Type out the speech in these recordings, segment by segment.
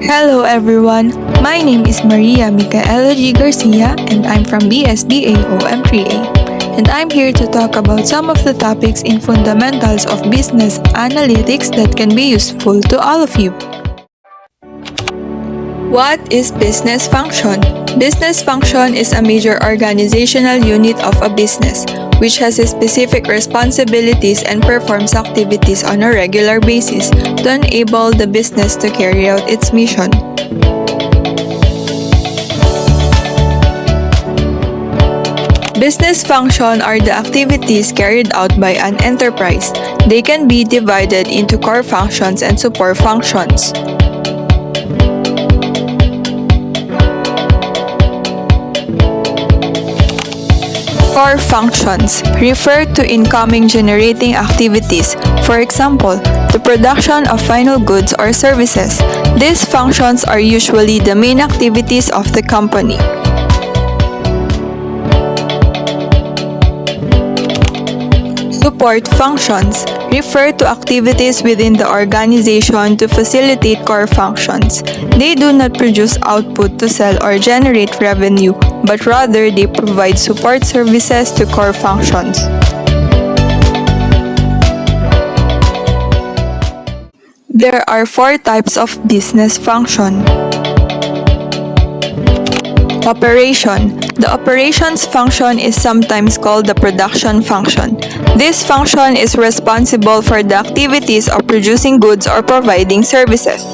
Hello everyone, my name is Maria Micaela G. Garcia and I'm from BSBAOM3A. And I'm here to talk about some of the topics in fundamentals of business analytics that can be useful to all of you. What is business function? Business function is a major organizational unit of a business, which has specific responsibilities and performs activities on a regular basis to enable the business to carry out its mission. Business function are the activities carried out by an enterprise. They can be divided into core functions and support functions. Core functions refer to incoming generating activities, for example, the production of final goods or services. These functions are usually the main activities of the company. Support functions refer to activities within the organization to facilitate core functions. They do not produce output to sell or generate revenue, but rather they provide support services to core functions. There are four types of business function. Operation. The operations function is sometimes called the production function. This function is responsible for the activities of producing goods or providing services.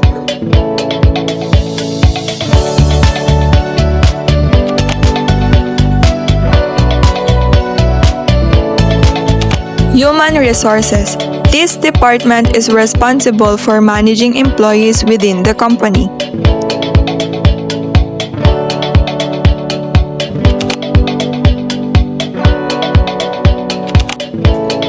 Human resources. This department is responsible for managing employees within the company.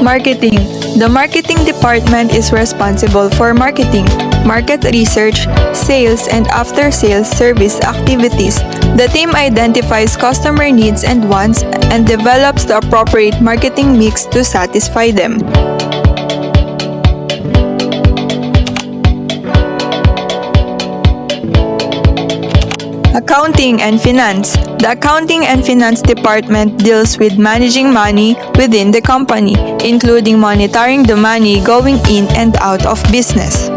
Marketing. The marketing department is responsible for marketing, market research, sales, and after-sales service activities. The team identifies customer needs and wants and develops the appropriate marketing mix to satisfy them. Accounting and Finance. The Accounting and Finance Department deals with managing money within the company, including monitoring the money going in and out of business.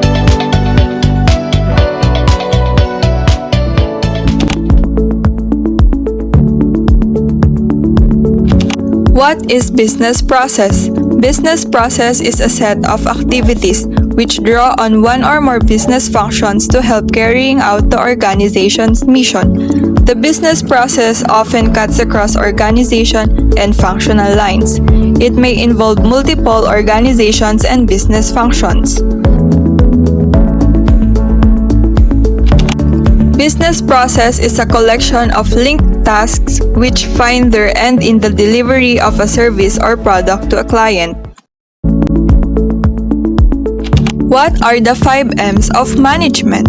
What is business process? Business process is a set of activities which draw on one or more business functions to help carrying out the organization's mission. The business process often cuts across organization and functional lines. It may involve multiple organizations and business functions. Business process is a collection of linked tasks which find their end in the delivery of a service or product to a client. What are the 5 M's of management?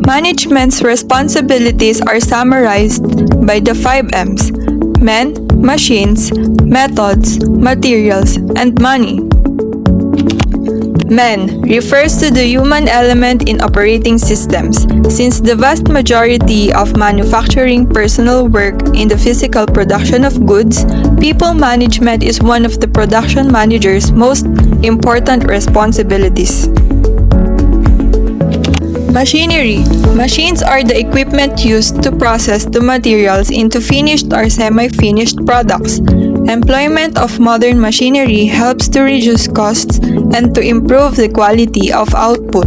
Management's responsibilities are summarized by the 5 M's: men, machines, methods, materials, and money. Men refers to the human element in operating systems. Since the vast majority of manufacturing personnel work in the physical production of goods, people management is one of the production manager's most important responsibilities. Machinery. Machines are the equipment used to process the materials into finished or semi-finished products. Employment of modern machinery helps to reduce costs and to improve the quality of output.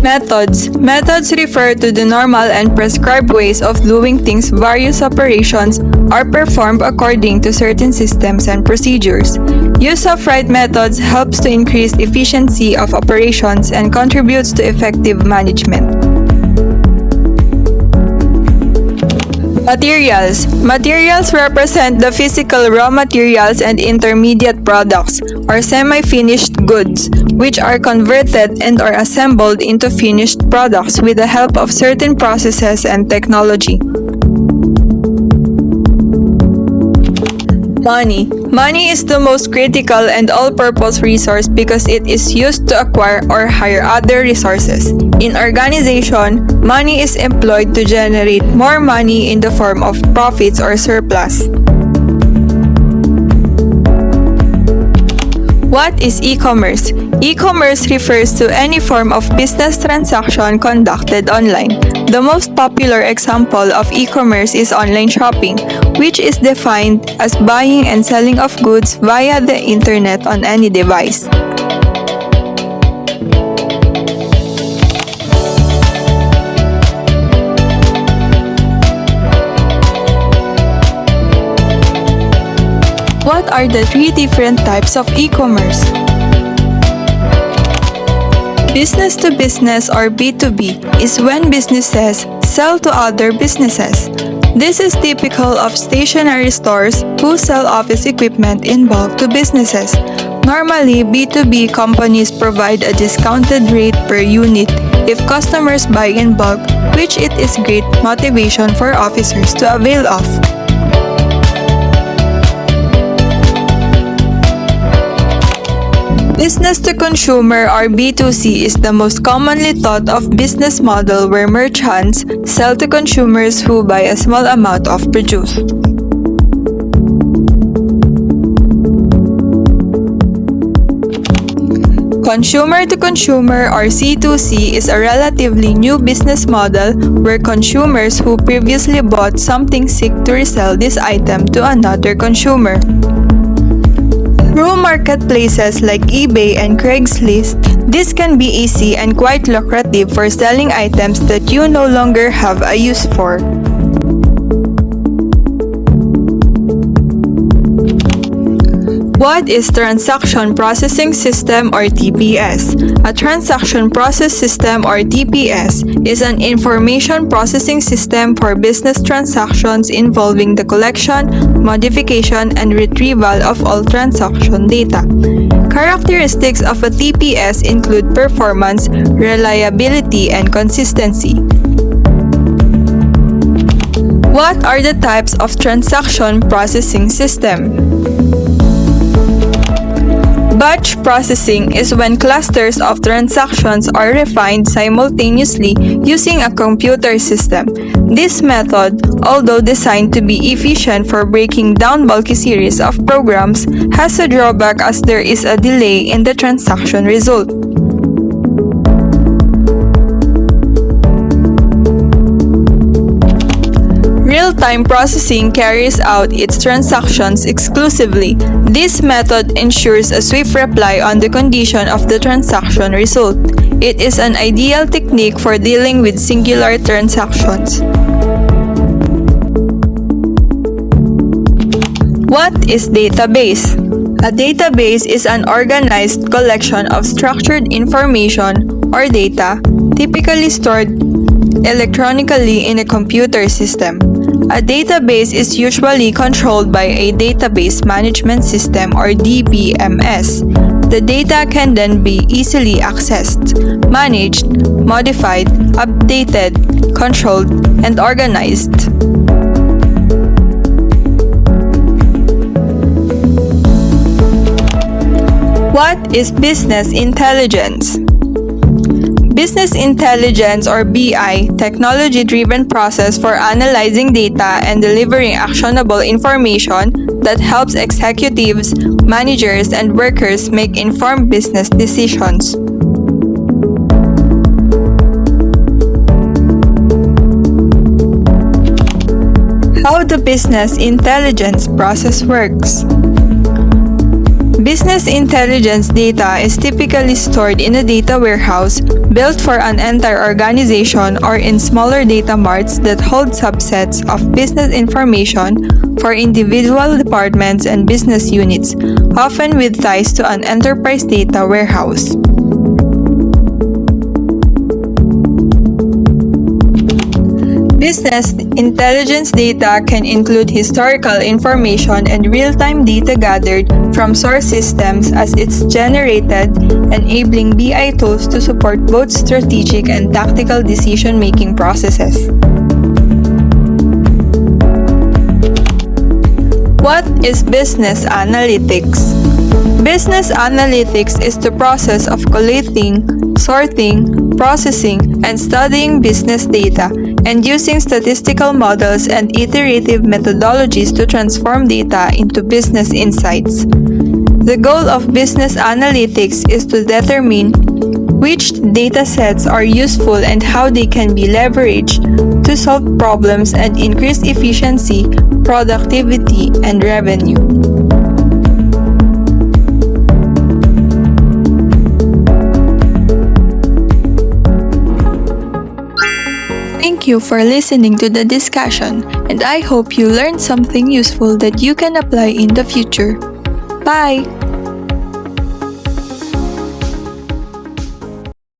Methods. Methods refer to the normal and prescribed ways of doing things. Various operations are performed according to certain systems and procedures. Use of right methods helps to increase efficiency of operations and contributes to effective management. Materials. Materials represent the physical raw materials and intermediate products or semi-finished goods, which are converted and are assembled into finished products with the help of certain processes and technology. Money. Money is the most critical and all-purpose resource because it is used to acquire or hire other resources. In organization, money is employed to generate more money in the form of profits or surplus. What is e-commerce? E-commerce refers to any form of business transaction conducted online. The most popular example of e-commerce is online shopping, which is defined as buying and selling of goods via the internet on any device. What are the three different types of e-commerce? Business to business or B2B is when businesses sell to other businesses. This is typical of stationery stores who sell office equipment in bulk to businesses. Normally, B2B companies provide a discounted rate per unit if customers buy in bulk, which it is great motivation for officers to avail of. Business to consumer or B2C is the most commonly thought of business model where merchants sell to consumers who buy a small amount of produce. Consumer to consumer or C2C is a relatively new business model where consumers who previously bought something seek to resell this item to another consumer. Through marketplaces like eBay and Craigslist, this can be easy and quite lucrative for selling items that you no longer have a use for. What is Transaction Processing System or TPS? A Transaction Process System or TPS is an information processing system for business transactions involving the collection, modification, and retrieval of all transaction data. Characteristics of a TPS include performance, reliability, and consistency. What are the types of transaction processing system? Batch processing is when clusters of transactions are refined simultaneously using a computer system. This method, although designed to be efficient for breaking down bulky series of programs, has a drawback as there is a delay in the transaction result. Real-time processing carries out its transactions exclusively. This method ensures a swift reply on the condition of the transaction result. It is an ideal technique for dealing with singular transactions. What is database? A database is an organized collection of structured information or data, typically stored electronically in a computer system. A database is usually controlled by a database management system or DBMS. The data can then be easily accessed, managed, modified, updated, controlled, and organized. What is business intelligence? Business intelligence or BI, technology-driven process for analyzing data and delivering actionable information that helps executives, managers, and workers make informed business decisions. How the business intelligence process works. Business intelligence data is typically stored in a data warehouse built for an entire organization or in smaller data marts that hold subsets of business information for individual departments and business units, often with ties to an enterprise data warehouse. Business intelligence data can include historical information and real-time data gathered from source systems as it's generated, enabling BI tools to support both strategic and tactical decision-making processes. What is business analytics? Business analytics is the process of collating, sorting, processing, and studying business data and using statistical models and iterative methodologies to transform data into business insights. The goal of business analytics is to determine which data sets are useful and how they can be leveraged to solve problems and increase efficiency, productivity, and revenue. Thank you for listening to the discussion, and I hope you learned something useful that you can apply in the future. Bye!